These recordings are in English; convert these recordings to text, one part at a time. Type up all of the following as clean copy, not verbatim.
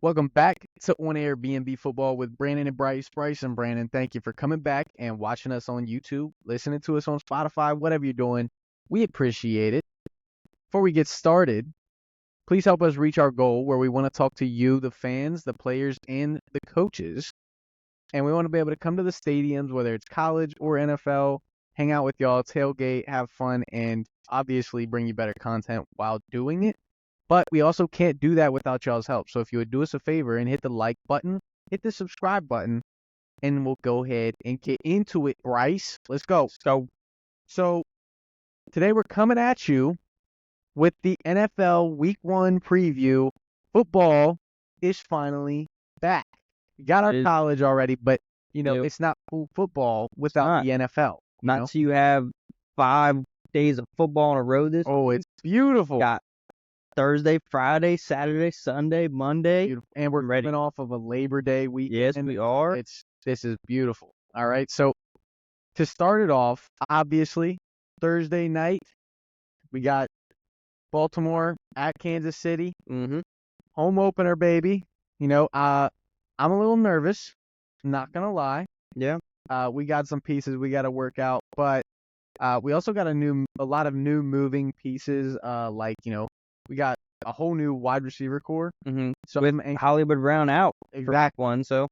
Welcome back to On Air B&B Football with Brandon and Bryce. Bryce and Brandon, thank you for coming back and watching us on YouTube, listening to us on Spotify, whatever you're doing. We appreciate it. Before we get started, please help us reach our goal where we want to talk to you, the fans, the players, and the coaches. And we want to be able to come to the stadiums, whether it's college or NFL, hang out with y'all, tailgate, have fun, and obviously bring you better content while doing it. But we also can't do that without y'all's help. So if you would do us a favor and hit the like button, hit the subscribe button, and we'll go ahead and get into it, Bryce. Let's go. So today we're coming at you with the NFL Week 1 preview. Football is finally back. We got our college already, but it's not full football without the NFL. Not till you have 5 days of football in a row this Oh, it's beautiful. Got Thursday, Friday, Saturday, Sunday, Monday. Beautiful. And we're coming off of a Labor Day weekend. Yes, we are. This is beautiful. All right. So to start it off, obviously, Thursday night, we got Baltimore at Kansas City. Mm-hmm. Home opener, baby. I'm a little nervous. Not going to lie. Yeah. We got some pieces we got to work out, but we also got a lot of new moving pieces, we got a whole new wide receiver core. Mm-hmm. So with Hollywood Brown out. Exactly. One, so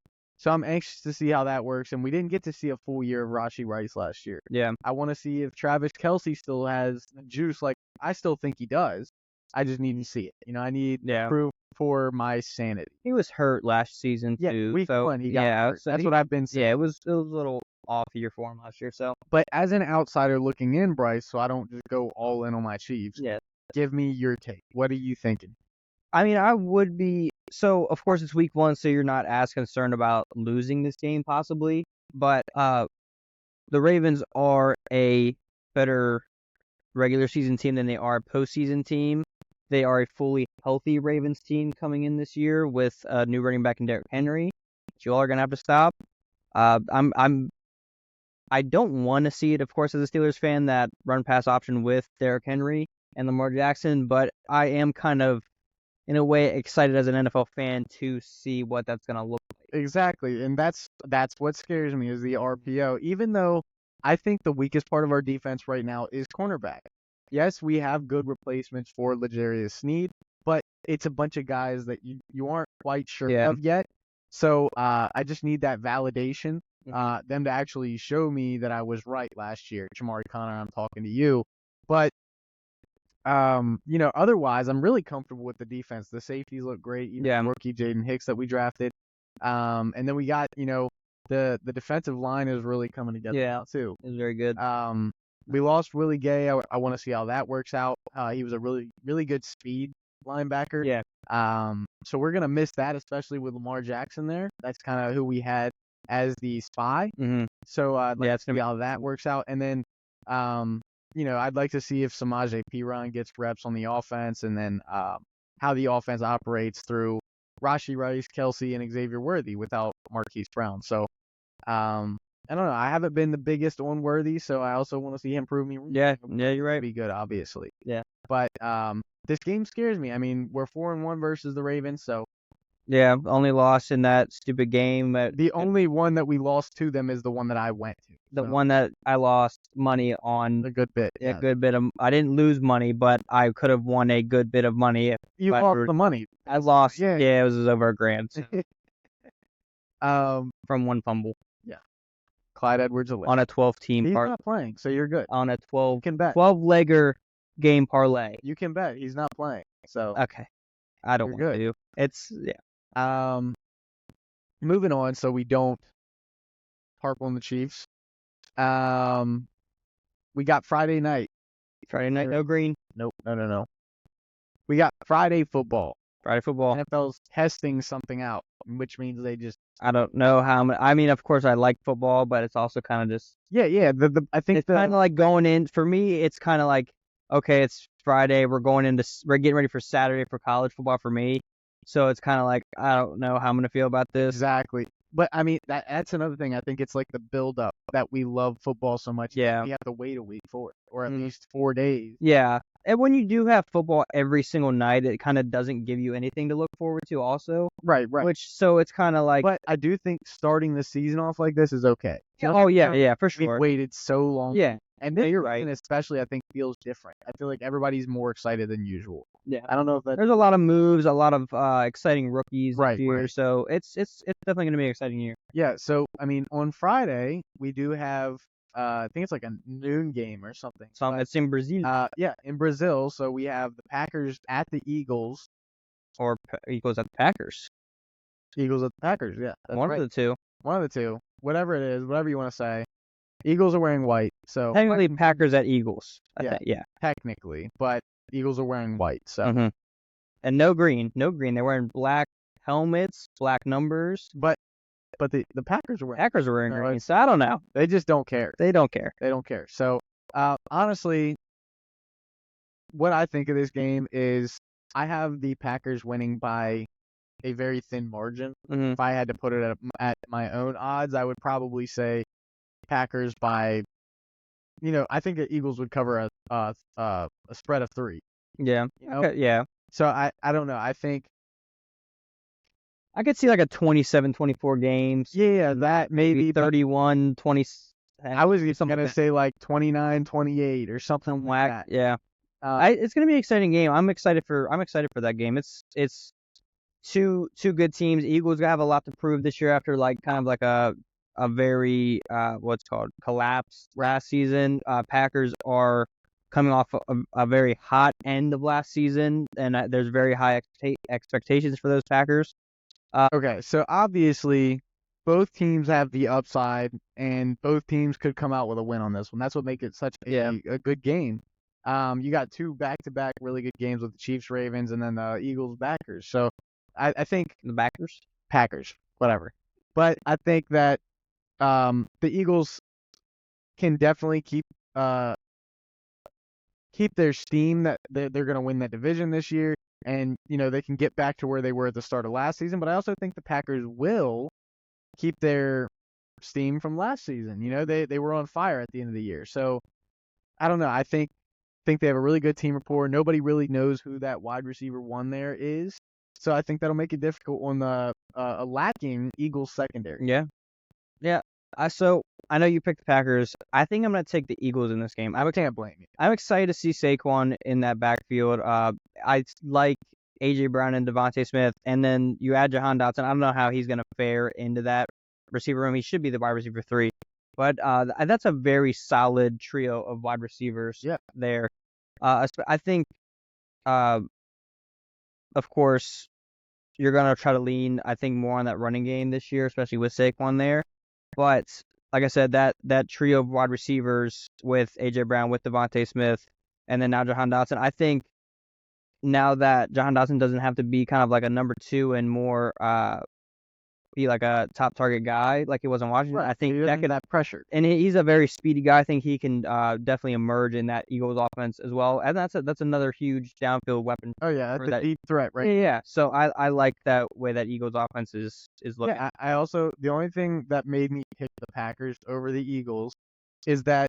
I'm anxious to see how that works. And we didn't get to see a full year of Rashee Rice last year. Yeah. I want to see if Travis Kelce still has the juice. Like, I still think he does. I just need to see it. I need proof for my sanity. He was hurt last season, too. Week 1, he got hurt. So that's what I've been saying. Yeah, it was a little off year for him last year. So, but as an outsider looking in, Bryce, so I don't just go all in on my Chiefs. Yeah. Give me your take. What are you thinking? I mean, I would be. So, of course, it's week 1, so you're not as concerned about losing this game, possibly. But the Ravens are a better regular season team than they are a postseason team. They are a fully healthy Ravens team coming in this year with a new running back in Derrick Henry, which you all are going to have to stop. I don't want to see it, of course, as a Steelers fan, that run-pass option with Derrick Henry and Lamar Jackson, but I am kind of, in a way, excited as an NFL fan to see what that's going to look like. Exactly, and that's what scares me is the RPO, even though I think the weakest part of our defense right now is cornerback. Yes, we have good replacements for L'Jarius Sneed, but it's a bunch of guys that you aren't quite sure of yet. So I just need that validation, them to actually show me that I was right last year. Jamari Connor, I'm talking to you. But otherwise, I'm really comfortable with the defense. The safeties look great. Even rookie Jaden Hicks that we drafted. And then we got, the defensive line is really coming together now too. It's very good. We lost Willie Gay. I want to see how that works out. He was a really, really good speed linebacker. Yeah. So we're gonna miss that, especially with Lamar Jackson there. That's kind of who we had as the spy. Mm-hmm. So I'd like to see how that works out. And then, I'd like to see if Samaje Perine gets reps on the offense, and then how the offense operates through Rashee Rice, Kelce, and Xavier Worthy without Marquise Brown. So, I don't know. I haven't been the biggest on Worthy, so I also want to see him prove me wrong. Yeah, you're right. Be good, obviously. Yeah. But this game scares me. I mean, we're 4-1 versus the Ravens, so. Yeah, only lost in that stupid game. The only one that we lost to them is the one that I went to. The one that I lost money on. A good bit. A good bit of. I didn't lose money, but I could have won a good bit of money. You lost the money. I lost. Yeah, it was over $1,000. So. From one fumble. Yeah. Clyde Edwards-Helaire. On a 12-team He's not playing, so you're good. On a 12-legger game parlay. You can bet. He's not playing. So. Okay. I don't want to. It's, moving on so we don't harp on the Chiefs. We got Friday night. No green. Nope. No. We got Friday football. NFL's testing something out, which means they just. I don't know how. I mean, of course, I like football, but it's also kind of just. Yeah. I think it's kind of like going in. For me, it's kind of like, okay, it's Friday. We're getting ready for Saturday for college football for me. So it's kind of like, I don't know how I'm going to feel about this. Exactly. But, I mean, that's another thing. I think it's like the build-up that we love football so much. Yeah. We have to wait a week for it, or at least 4 days. Yeah. And when you do have football every single night, it kind of doesn't give you anything to look forward to also. Right. So it's kind of like, But I do think starting the season off like this is okay. yeah, oh yeah, for We've sure. waited so long. Yeah, And yeah, this you're season right. especially, I think, feels different. I feel like everybody's more excited than usual. Yeah. I don't know if that's There's a lot of moves, a lot of exciting rookies this right. year, so it's definitely going to be an exciting year. Yeah. So, I mean, on Friday, we do have, I think it's like a noon game or something. But, It's in Brazil yeah, in Brazil. So we have the Packers at the Eagles. or equals at the Packers. Eagles at the Packers. Yeah. That's One right. of the two. One of the two. Whatever it is, whatever you want to say. Eagles are wearing white. So Technically, Packers at Eagles. Yeah. Yeah. technically, but Eagles are wearing white. So, Mm-hmm. And no green. They're wearing black helmets, black numbers. but the Packers are wearing. Packers are wearing No, green, so I don't know. They just don't care. They don't care. They don't care. So, honestly, what I think of this game is I have the Packers winning by a very thin margin. Mm-hmm. If I had to put it at my own odds, I would probably say Packers by, I think the Eagles would cover a spread of 3. Yeah. You know? Okay, yeah. So I don't know. I think I could see like a 27-24 games. yeah, that maybe 31-20. I was something gonna like say like 29-28 or something like whack. that. Yeah. It's gonna be an exciting game. I'm excited for that game. It's two good teams. Eagles have a lot to prove this year after like kind of like a very what's called collapse last season. Packers are coming off a very hot end of last season, and there's very high expectations for those Packers. Okay, so obviously both teams have the upside, and both teams could come out with a win on this one. That's what makes it such a good game. You got 2 back-to-back really good games with the Chiefs, Ravens, and then the Eagles, Packers. So I think The Packers. Packers, whatever. But I think that the Eagles can definitely keep their steam that they're going to win that division this year, and they can get back to where they were at the start of last season. But I also think the Packers will keep their steam from last season. They were on fire at the end of the year. So I don't know. I think they have a really good team rapport. Nobody really knows who that wide receiver 1 there is. So I think that'll make it difficult on the a lacking Eagles secondary. Yeah. So I know you picked the Packers. I think I'm gonna take the Eagles in this game. I can't blame you. I'm excited to see Saquon in that backfield. I like AJ Brown and Devontae Smith, and then you add Jahan Dotson. I don't know how he's gonna fare into that receiver room. He should be the wide receiver 3, but that's a very solid trio of wide receivers. Yeah. There. I think, of course, you're gonna try to lean, I think, more on that running game this year, especially with Saquon there. But like I said, that trio of wide receivers with AJ Brown, with Devontae Smith, and then now Jahan Dotson. I think now that Jahan Dotson doesn't have to be kind of like a number 2 and more be like a top target guy like he was in Washington. Right. I think He that doesn't could, have that pressure. and he's a very speedy guy. I think he can definitely emerge in that Eagles offense as well. And that's another huge downfield weapon. Oh yeah, for that's a that. deep threat, right? Yeah. So I like that way that Eagles offense is looking. Yeah, I also the only thing that made me pick the Packers over the Eagles is that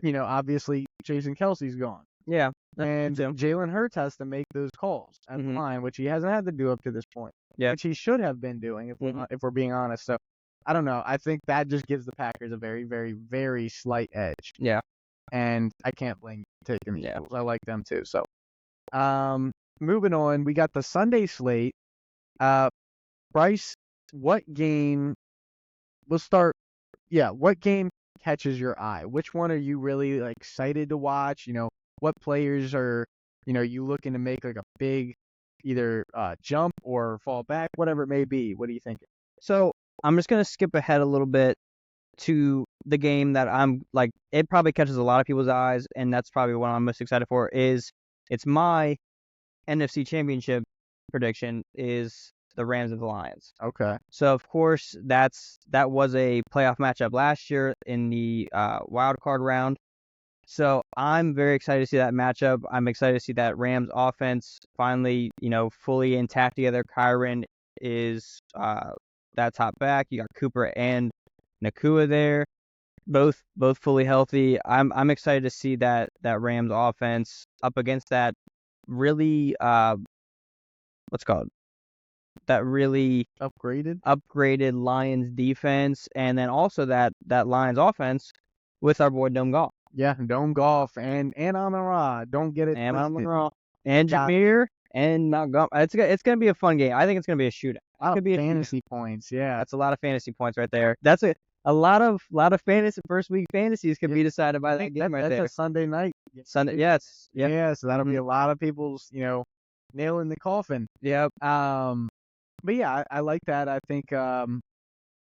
obviously Jason Kelsey's gone. Yeah. And too. Jalen Hurts has to make those calls at the line, which he hasn't had to do up to this point. Yeah. Which he should have been doing if we're being honest. So I don't know. I think that just gives the Packers a very, very, very slight edge. Yeah. And I can't blame you taking the Yeah. Eagles. I like them too. So moving on, we got the Sunday slate. Bryce, what game we'll start what game catches your eye? Which one are you really excited to watch? What players are you looking to make like a big either jump or fall back, whatever it may be. What do you think? So I'm just gonna skip ahead a little bit to the game that I'm like. It probably catches a lot of people's eyes, and that's probably what I'm most excited for. It's my NFC Championship prediction is the Rams and the Lions. Okay. So of course that was a playoff matchup last year in the wild card round. So I'm very excited to see that matchup. I'm excited to see that Rams offense finally, fully intact together. Kyron is that top back. You got Cooper and Nakua there. both fully healthy. I'm excited to see that Rams offense up against that really what's it called, that really upgraded Lions defense, and then also that Lions offense with our boy Dome Golf. Yeah, Dome Golf and Amon-Ra. Don't get it And twisted. and Got Jameer and Montgomery. It's gonna be a fun game. I think it's gonna be a shootout. a lot Could of be a fantasy points. Yeah, That's a lot of fantasy points right there. That's a lot of fantasy first week fantasies could be decided by that game right that's there. a Sunday night. Sunday, yes, yep. Yeah, so that'll be a lot of people's, nail in the coffin. Yep. But yeah, I like that. I think I'm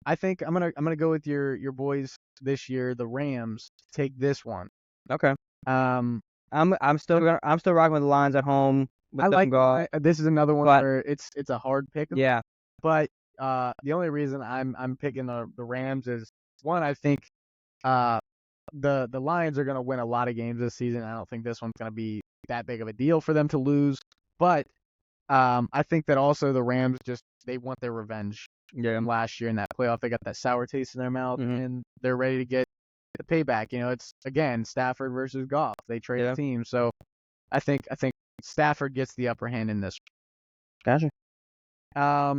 gonna go with your boys this year, the Rams. Take this one. Okay. Um, I'm still rocking with the Lions at home. With this is another one where it's a hard pick. Yeah. But the only reason I'm picking the Rams is, one, I think the Lions are gonna win a lot of games this season. I don't think this one's gonna be that big of a deal for them to lose. But I think that also the Rams they want their revenge. Yeah. From last year in that playoff. They got that sour taste in their mouth, and they're ready to get the payback. It's again Stafford versus Goff. They trade the team, so I think Stafford gets the upper hand in this. Gotcha.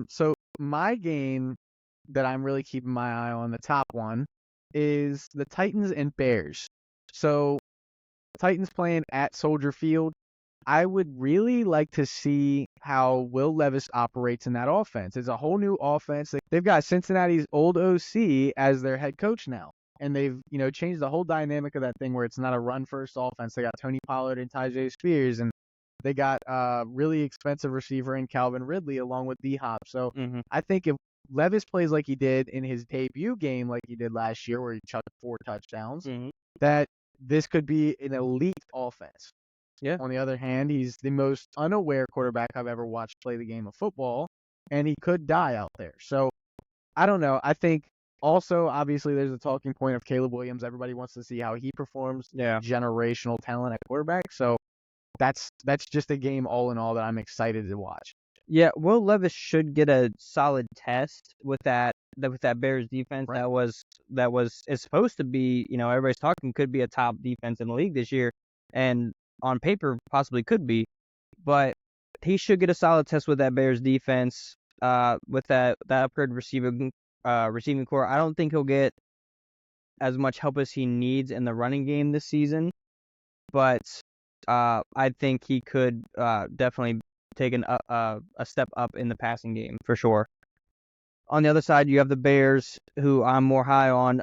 So my game that I'm really keeping my eye on, the top one, is the Titans and Bears. So Titans playing at Soldier Field. I would really like to see how Will Levis operates in that offense. It's a whole new offense. They've got Cincinnati's old OC as their head coach now. And they've, changed the whole dynamic of that thing where it's not a run-first offense. They got Tony Pollard and Tyjae Spears, and they got a really expensive receiver in Calvin Ridley along with D-Hop. So I think if Levis plays like he did in his debut game like he did last year where he chucked 4 touchdowns, that this could be an elite offense. Yeah. On the other hand, he's the most unaware quarterback I've ever watched play the game of football, and he could die out there. So, I don't know. I think also, obviously, there's a talking point of Caleb Williams. Everybody wants to see how he performs. Yeah. Generational talent at quarterback. So, that's just a game all in all that I'm excited to watch. Yeah, Will Levis should get a solid test with that Bears defense. Right. That was is supposed to be, everybody's talking could be a top defense in the league this year, and on paper possibly could be, but he should get a solid test with that Bears defense, with that upgraded receiving core. I don't think he'll get as much help as he needs in the running game this season, but I think he could definitely take a step up in the passing game for sure. On the other side, you have the Bears, who I'm more high on.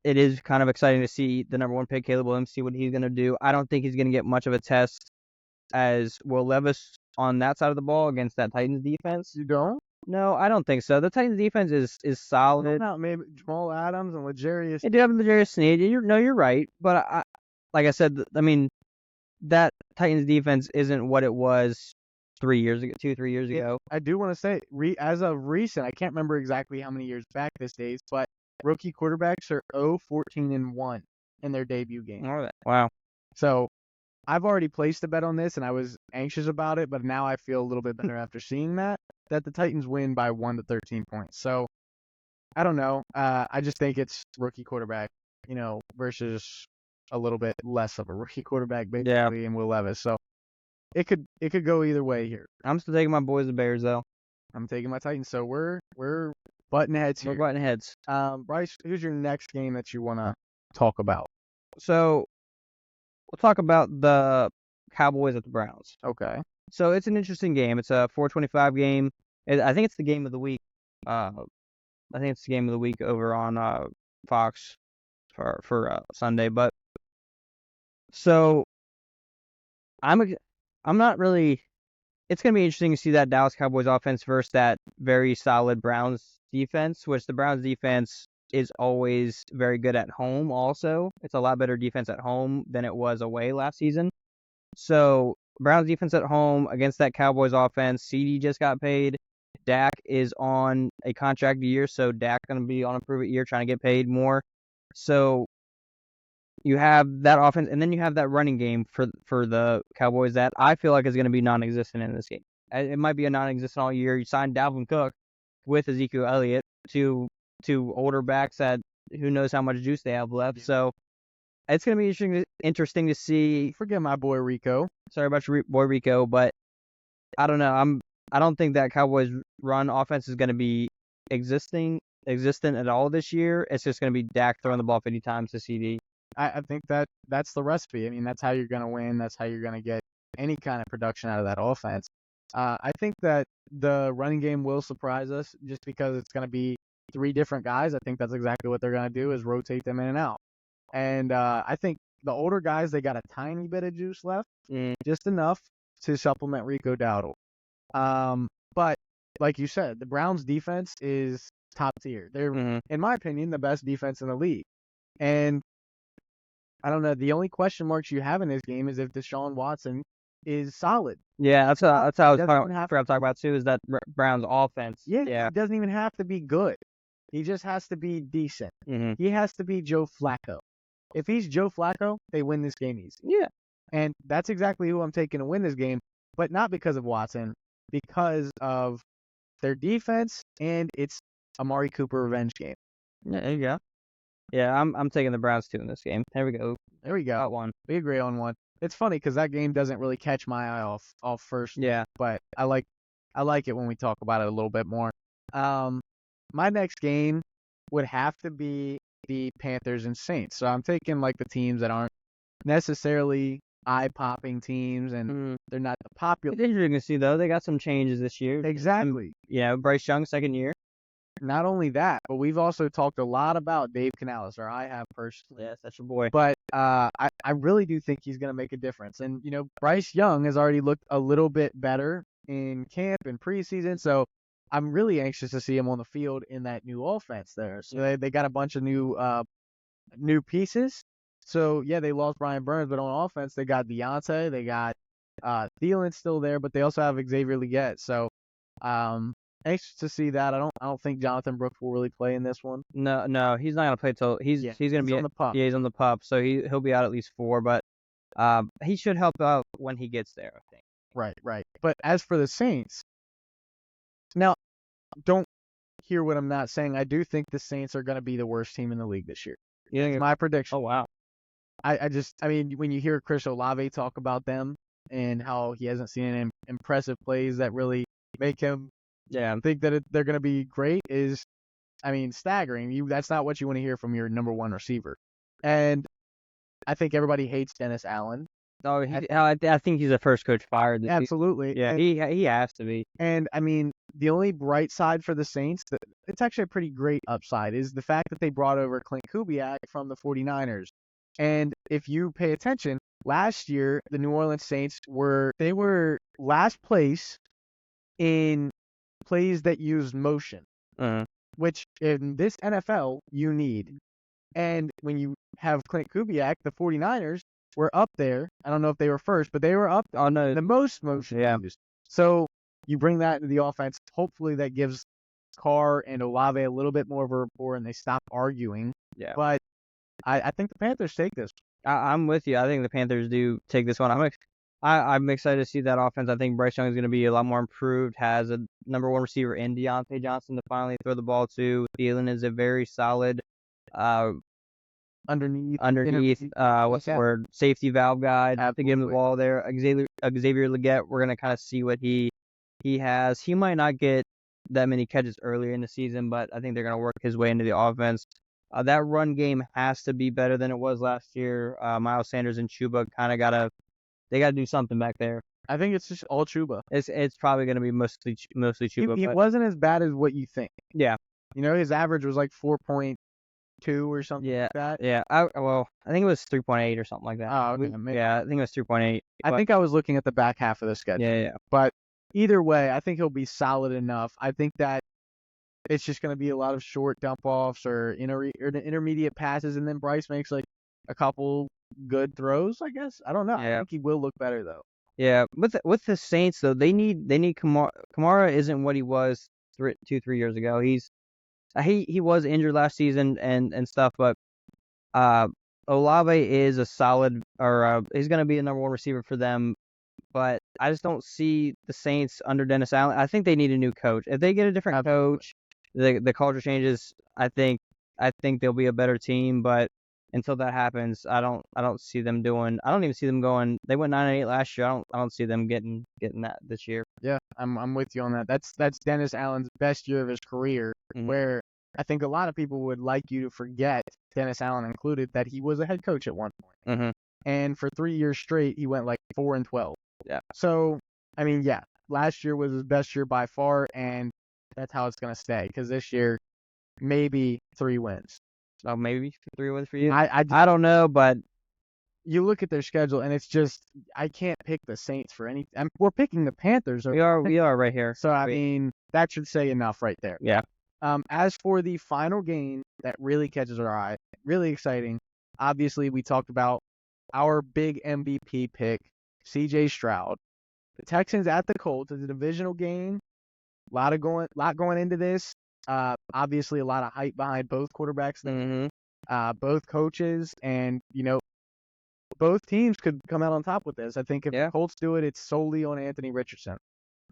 It is kind of exciting to see the number 1 pick, Caleb Williams, see what he's going to do. I don't think he's going to get much of a test as Will Levis on that side of the ball against that Titans defense. You don't? No, I don't think so. The Titans defense is solid. Not maybe Jamal Adams and L'Jarius. They do have L'Jarius Sneed. You're right. But like I said, that Titans defense isn't what it was 3 years ago, 2-3 years ago. I do want to say, as of recent, I can't remember exactly how many years back this days, but rookie quarterbacks are 0-14-1 in their debut game. All right. Wow. So I've already placed a bet on this, and I was anxious about it, but now I feel a little bit better after seeing that the Titans win by 1 to 13 points. So I don't know. I just think it's rookie quarterback, versus a little bit less of a rookie quarterback, basically, in Will Levis. So it could go either way here. I'm still taking my boys, the Bears, though. I'm taking my Titans. So we're button heads here. We're button heads. Bryce, who's your next game that you want to talk about? So we'll talk about the Cowboys at the Browns. Okay. So it's an interesting game. It's a 4:25 game. I think it's the game of the week. I think it's the game of the week over on Fox for Sunday. But so I'm not really. It's gonna be interesting to see that Dallas Cowboys offense versus that very solid Browns defense, which the Browns defense is always very good at home. Also, it's a lot better defense at home than it was away last season. So Browns defense at home against that Cowboys offense. CD just got paid. Dak is on a contract year, so Dak going to be on a prove-it year trying to get paid more. So you have that offense, and then you have that running game for the Cowboys that I feel like is going to be non-existent in this game. It might be a non-existent all year. You signed Dalvin Cook with Ezekiel Elliott, two older backs that who knows how much juice they have left. So it's going to be interesting to see. Forget my boy Rico. Sorry about your boy Rico, but I don't know. I don't think that Cowboys run offense is going to be existent at all this year. It's just going to be Dak throwing the ball 50 times to CD. I think that's the recipe. I mean, that's how you're going to win. That's how you're going to get any kind of production out of that offense. I think that the running game will surprise us just because it's going to be 3 different guys. I think that's exactly what they're going to do is rotate them in and out. And I think the older guys, they got a tiny bit of juice left, just enough to supplement Rico Dowdle. But like you said, the Browns defense is top tier. They're, in my opinion, the best defense in the league. And I don't know. The only question marks you have in this game is if Deshaun Watson is solid. Yeah, that's what I was forgot to talk about too. Is that Browns offense? Yeah, he doesn't even have to be good. He just has to be decent. He has to be Joe Flacco. If he's Joe Flacco, they win this game easy. Yeah, and that's exactly who I'm taking to win this game, but not because of Watson, because of their defense, and it's Amari Cooper revenge game. Yeah, there you go. Yeah, I'm taking the Browns too in this game. There we go. Got one. We agree on one. It's funny because that game doesn't really catch my eye off first. Yeah. But I like it when we talk about it a little bit more. My next game would have to be the Panthers and Saints. So I'm taking like the teams that aren't necessarily eye-popping teams, and they're not the popular. It's interesting to see though. They got some changes this year. Exactly. Bryce Young, second year. Not only that, but we've also talked a lot about Dave Canales, or I have personally. Yes, that's your boy. But I really do think he's going to make a difference. And, Bryce Young has already looked a little bit better in camp and preseason, so I'm really anxious to see him on the field in that new offense there. So they got a bunch of new pieces. So, yeah, they lost Brian Burns, but on offense, they got Deontay, they got Thielen still there, but they also have Xavier Legette. So, anxious to see that. I don't think Jonathan Brooks will really play in this one. No, he's not gonna play till he's gonna be on the pup. Yeah, he's on the pup, so he'll be out at least 4, but he should help out when he gets there, I think. Right. But as for the Saints, now don't hear what I'm not saying. I do think the Saints are gonna be the worst team in the league this year. That's my prediction. Oh wow. I mean, when you hear Chris Olave talk about them and how he hasn't seen any impressive plays that really make him think that they're going to be great is, staggering. That's not what you want to hear from your number one receiver. And I think everybody hates Dennis Allen. Oh, I think he's the first coach fired. Absolutely. Yeah, he has to be. And, the only bright side for the Saints, it's actually a pretty great upside, is the fact that they brought over Clint Kubiak from the 49ers. And if you pay attention, last year, the New Orleans Saints were last place in plays that use motion, which in this NFL you need. And when you have Clint Kubiak, the 49ers were up there. I don't know if they were first, but they were up on the most motion used. So you bring that into the offense. Hopefully that gives Carr and Olave a little bit more of a rapport and they stop arguing. Yeah. But I think the Panthers take this. I'm with you. I think the Panthers do take this one. I'm excited to see that offense. I think Bryce Young is going to be a lot more improved. Has a number one receiver in Deontay Johnson to finally throw the ball to. Thielen is a very solid underneath what's the word, safety valve guy to give him the ball there. Xavier Legette, we're going to kind of see what he has. He might not get that many catches earlier in the season, but I think they're going to work his way into the offense. That run game has to be better than it was last year. Miles Sanders and Chuba kind of got to do something back there. I think it's just all Chuba. It's probably going to be mostly Chuba. He wasn't as bad as what you think. Yeah. His average was like 4.2 or something like that. Yeah. I think it was 3.8 or something like that. Oh, okay. I think it was 3.8. I think I was looking at the back half of the schedule. Yeah. But either way, I think he'll be solid enough. I think that it's just going to be a lot of short dump-offs or intermediate passes, and then Bryce makes like a couple good throws, I guess. I don't know. Yeah. I think he will look better, though. Yeah, with the Saints, though, they need Kamara. Kamara isn't what he was 3 years ago. He was injured last season and stuff, but Olave is a solid, or he's going to be a number one receiver for them. But I just don't see the Saints under Dennis Allen. I think they need a new coach. If they get a different coach, the culture changes. I think I think they'll be a better team, but until that happens, I don't see them doing. I don't even see them going. They went 9-8 last year. I don't see them getting that this year. Yeah, I'm with you on that. That's Dennis Allen's best year of his career, Mhm. where I think a lot of people would like you to forget, Dennis Allen included, that he was a head coach at one point. Mhm. And for 3 years straight, he went like 4-12. Yeah. So, I mean, yeah, last year was his best year by far, and that's how it's gonna stay. Because this year, maybe 3 wins. Oh, maybe 3 wins for you. I I don't know, but you look at their schedule, and it's just I can't pick the Saints for any. We're picking the Panthers. we are right here. So I mean, that should say enough right there. Yeah. As for the final game that really catches our eye, really exciting. Obviously, we talked about our big MVP pick, C.J. Stroud. The Texans at the Colts is a divisional game. Lot going into this. Obviously, a lot of hype behind both quarterbacks, Mhm. both coaches, and both teams could come out on top with this. I think if Yeah. the Colts do it, it's solely on Anthony Richardson.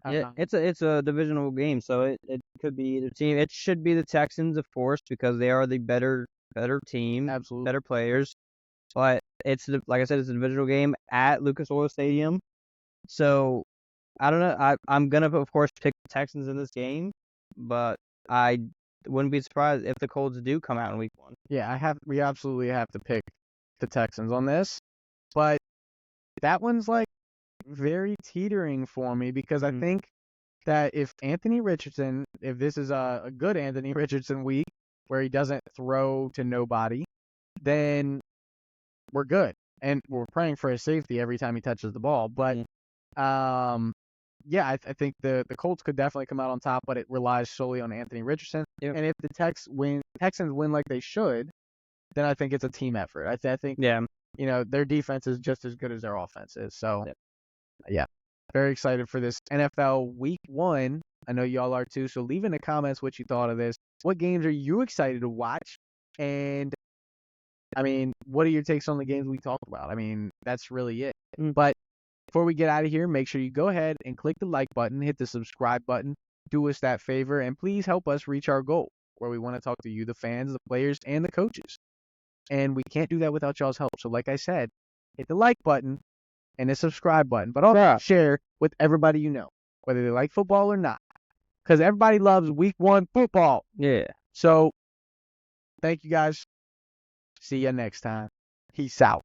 Yeah, it's a divisional game, so it could be either team. It should be the Texans, of course, because they are the better team, Absolutely. better players. But like I said, it's a divisional game at Lucas Oil Stadium. So I don't know. I'm gonna of course pick the Texans in this game, but I wouldn't be surprised if the Colts do come out in week 1. Yeah, we absolutely have to pick the Texans on this. But that one's like very teetering for me because I think that if this is a good Anthony Richardson week where he doesn't throw to nobody, then we're good. And we're praying for his safety every time he touches the ball. But yeah, I think the Colts could definitely come out on top, but it relies solely on Anthony Richardson. Yep. And if the Texans win like they should, then I think it's a team effort. I think Yeah. their defense is just as good as their offense is. So Yep. yeah, very excited for this NFL Week 1. I know y'all are too. So leave in the comments what you thought of this. What games are you excited to watch? And I mean, what are your takes on the games we talked about? I mean, that's really it. But before we get out of here, make sure you go ahead and click the like button, hit the subscribe button, do us that favor, and please help us reach our goal where we want to talk to you, the fans, the players, and the coaches. And we can't do that without y'all's help. So like I said, hit the like button and the subscribe button, but also share with everybody you know, whether they like football or not, because everybody loves Week 1 football. Yeah. So thank you guys. See ya next time. Peace out.